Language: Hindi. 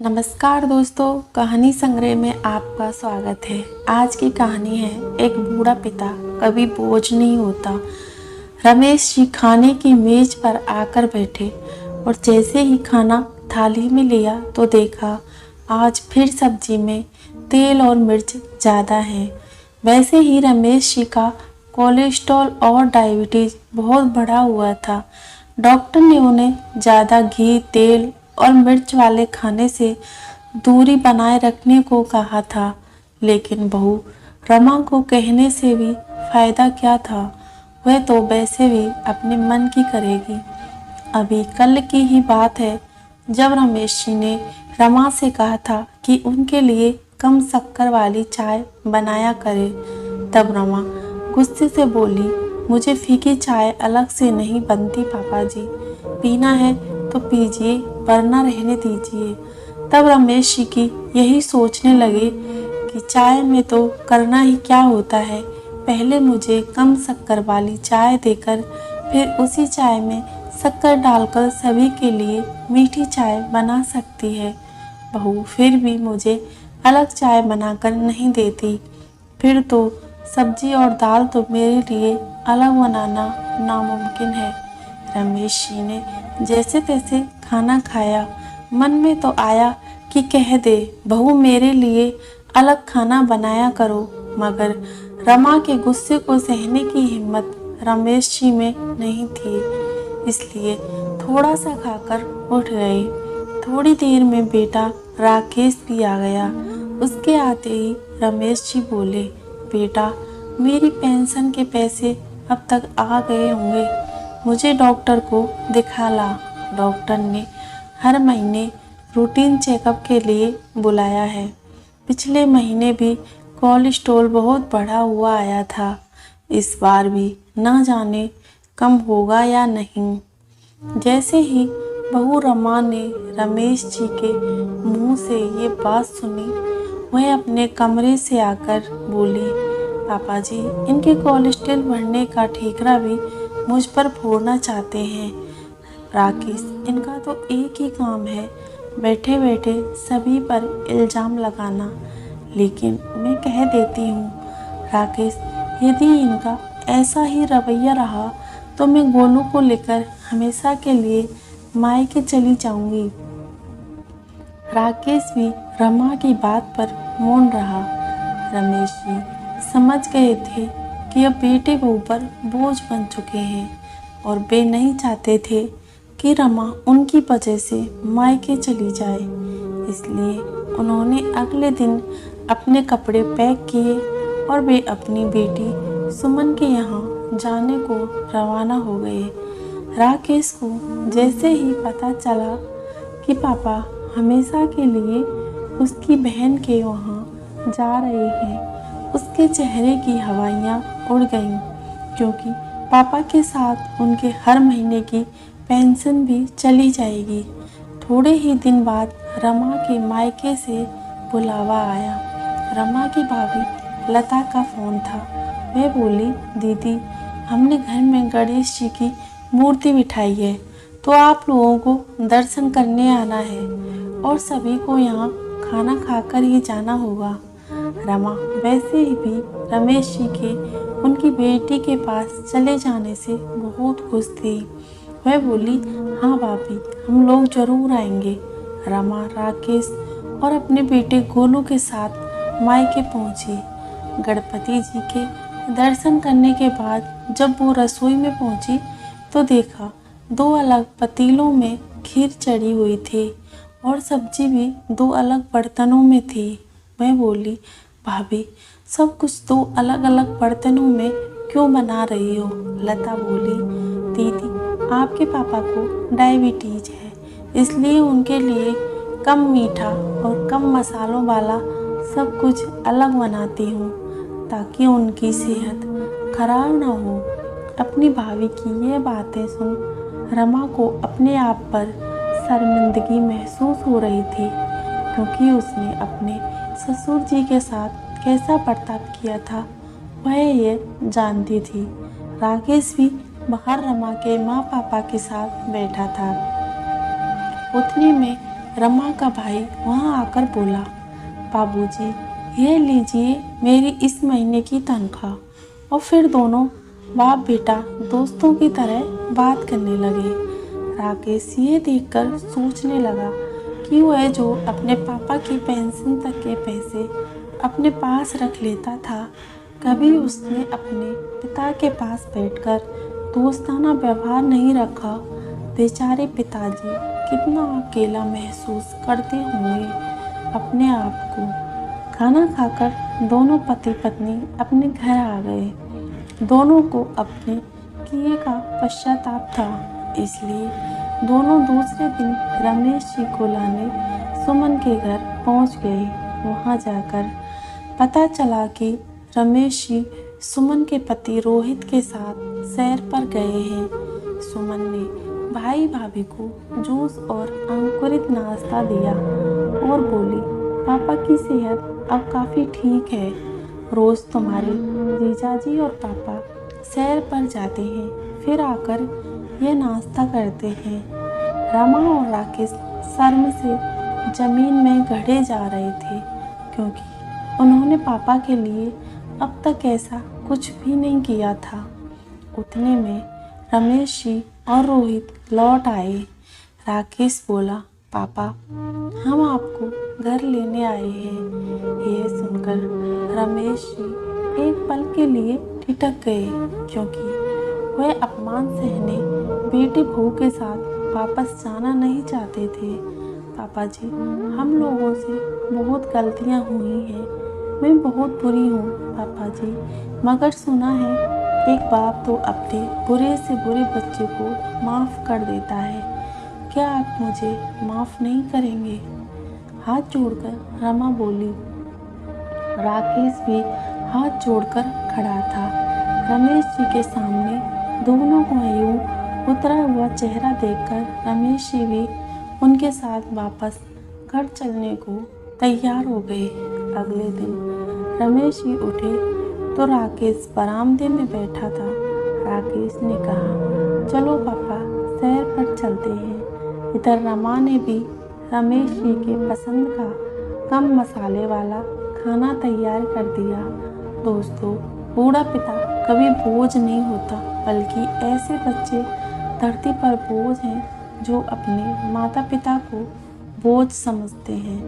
नमस्कार दोस्तों, कहानी संग्रह में आपका स्वागत है। आज की कहानी है एक बूढ़ा पिता कभी बोझ नहीं होता। रमेश जी खाने की मेज पर आकर बैठे और जैसे ही खाना थाली में लिया तो देखा आज फिर सब्जी में तेल और मिर्च ज़्यादा है। वैसे ही रमेश जी का कोलेस्ट्रॉल और डायबिटीज बहुत बढ़ा हुआ था। डॉक्टर ने उन्हें ज़्यादा घी, तेल और मिर्च वाले खाने से दूरी बनाए रखने को कहा था, लेकिन बहू रमा को कहने से भी फायदा क्या था। वह तो वैसे भी अपने मन की करेगी। अभी कल की ही बात है जब रमेश जी ने रमा से कहा था कि उनके लिए कम शक्कर वाली चाय बनाया करे। तब रमा गुस्से से बोली, मुझे फीकी चाय अलग से नहीं बनती पापा जी, पीना है तो पीजिए वरना रहने दीजिए। तब रमेश जी की यही सोचने लगे कि चाय में तो करना ही क्या होता है, पहले मुझे कम शक्कर वाली चाय देकर फिर उसी चाय में शक्कर डालकर सभी के लिए मीठी चाय बना सकती है। बहू फिर भी मुझे अलग चाय बनाकर नहीं देती, फिर तो सब्जी और दाल तो मेरे लिए अलग बनाना नामुमकिन है। रमेश जी ने जैसे तैसे खाना खाया। मन में तो आया कि कह दे बहू मेरे लिए अलग खाना बनाया करो, मगर रमा के गुस्से को सहने की हिम्मत रमेश जी में नहीं थी, इसलिए थोड़ा सा खाकर उठ गए। थोड़ी देर में बेटा राकेश भी आ गया। उसके आते ही रमेश जी बोले, बेटा मेरी पेंशन के पैसे अब तक आ गए होंगे, मुझे डॉक्टर को दिखा ला। डॉक्टर ने हर महीने रूटीन चेकअप के लिए बुलाया है। पिछले महीने भी कोलेस्ट्रॉल बहुत बढ़ा हुआ आया था, इस बार भी न जाने कम होगा या नहीं। जैसे ही बहू रमा ने रमेश जी के मुंह से ये बात सुनी, वह अपने कमरे से आकर बोली, पापा जी इनके कोलेस्ट्रॉल बढ़ने का ठीकरा भी मुझ पर फोड़ना चाहते हैं। राकेश इनका तो एक ही काम है, बैठे बैठे सभी पर इल्ज़ाम लगाना। लेकिन मैं कह देती हूँ राकेश, यदि इनका ऐसा ही रवैया रहा तो मैं गोलू को लेकर हमेशा के लिए मायके चली जाऊंगी। राकेश भी रमा की बात पर मौन रहा। रमेश जी समझ गए थे कि अब बेटे बहू पर बोझ बन चुके हैं और वे नहीं चाहते थे कि रमा उनकी वजह से मायके चली जाए। इसलिए उन्होंने अगले दिन अपने कपड़े पैक किए और वे अपनी बेटी सुमन के यहाँ जाने को रवाना हो गए। राकेश को जैसे ही पता चला कि पापा हमेशा के लिए उसकी बहन के वहाँ जा रहे हैं, उसके चेहरे की हवाइयाँ उड़ गईं, क्योंकि पापा के साथ उनके हर महीने की पेंशन भी चली जाएगी। थोड़े ही दिन बाद रमा के मायके से बुलावा आया। रमा की भाभी लता का फ़ोन था। वह बोली, दीदी हमने घर में गणेश जी की मूर्ति बिठाई है, तो आप लोगों को दर्शन करने आना है और सभी को यहाँ खाना खाकर ही जाना होगा। रमा वैसे ही भी रमेश जी के उनकी बेटी के पास चले जाने से बहुत खुश थी। वह बोली, हाँ भाभी हम लोग जरूर आएंगे। रमा राकेश और अपने बेटे गोलू के साथ मायके पहुंची। गणपति जी के दर्शन करने के बाद जब वो रसोई में पहुंची तो देखा 2 अलग पतीलों में खीर चढ़ी हुई थी और सब्जी भी 2 अलग बर्तनों में थी। वह बोली, भाभी सब कुछ 2 अलग अलग बर्तनों में क्यों बना रही हो? लता बोली, दीदी आपके पापा को डायबिटीज है, इसलिए उनके लिए कम मीठा और कम मसालों वाला सब कुछ अलग बनाती हूँ ताकि उनकी सेहत खराब ना हो। अपनी भाभी की ये बातें सुन रमा को अपने आप पर शर्मिंदगी महसूस हो रही थी, क्योंकि उसने अपने ससुर जी के साथ कैसा बर्ताव किया था वह ये जानती थी। राकेश भी बाहर रमा के माँ पापा के साथ बैठा था। उतने में रमा का भाई वहां आकर बोला, बाबूजी, ये लीजिए मेरी इस महीने की तनख्वाह। और फिर दोनों बाप बेटा दोस्तों की तरह बात करने लगे। राकेश ये देखकर सोचने लगा कि वह जो अपने पापा की पेंशन तक के पैसे अपने पास रख लेता था, कभी उसने अपने पिता के पास बैठकर दोस्ताना व्यवहार नहीं रखा। बेचारे पिताजी कितना अकेला महसूस करते होंगे अपने आप को। खाना खाकर दोनों पति पत्नी अपने घर आ गए। दोनों को अपने किए का पश्चाताप था, इसलिए दोनों दूसरे दिन रमेश जी को लाने सुमन के घर पहुंच गए। वहां जाकर पता चला कि रमेश जी सुमन के पति रोहित के साथ सैर पर गए हैं। सुमन ने भाई भाभी को जूस और अंकुरित नाश्ता दिया और बोली, पापा की सेहत अब काफ़ी ठीक है। रोज़ तुम्हारे जीजाजी और पापा सैर पर जाते हैं, फिर आकर ये नाश्ता करते हैं। रमा और राकेश शर्म से जमीन में गड़े जा रहे थे, क्योंकि उन्होंने पापा के लिए अब तक ऐसा कुछ भी नहीं किया था। उतने में रमेश जी और रोहित लौट आए। राकेश बोला, पापा, हम आपको घर लेने आए हैं। यह सुनकर रमेश जी एक पल के लिए ठिठक गए, क्योंकि वह अपमान सहने बेटे बहू के साथ वापस जाना नहीं चाहते थे। पापा जी, हम लोगों से बहुत गलतियां हुई हैं। मैं बहुत बुरी हूँ पापा जी, मगर सुना है एक बाप तो अपने बुरे से बुरे बच्चे को माफ़ कर देता है। क्या आप मुझे माफ़ नहीं करेंगे? हाथ जोड़कर रमा बोली। राकेश भी हाथ जोड़कर खड़ा था। रमेश जी के सामने दोनों को यूं उतरा हुआ चेहरा देखकर रमेश जी भी उनके साथ वापस घर चलने को तैयार हो गए। अगले दिन रमेश जी उठे तो राकेश बरामदे में बैठा था। राकेश ने कहा, चलो पापा, सैर पर चलते हैं। इधर रमा ने भी रमेश जी के पसंद का कम मसाले वाला खाना तैयार कर दिया। दोस्तों, बूढ़ा पिता कभी बोझ नहीं होता, बल्कि ऐसे बच्चे धरती पर बोझ हैं जो अपने माता पिता को बोझ समझते हैं।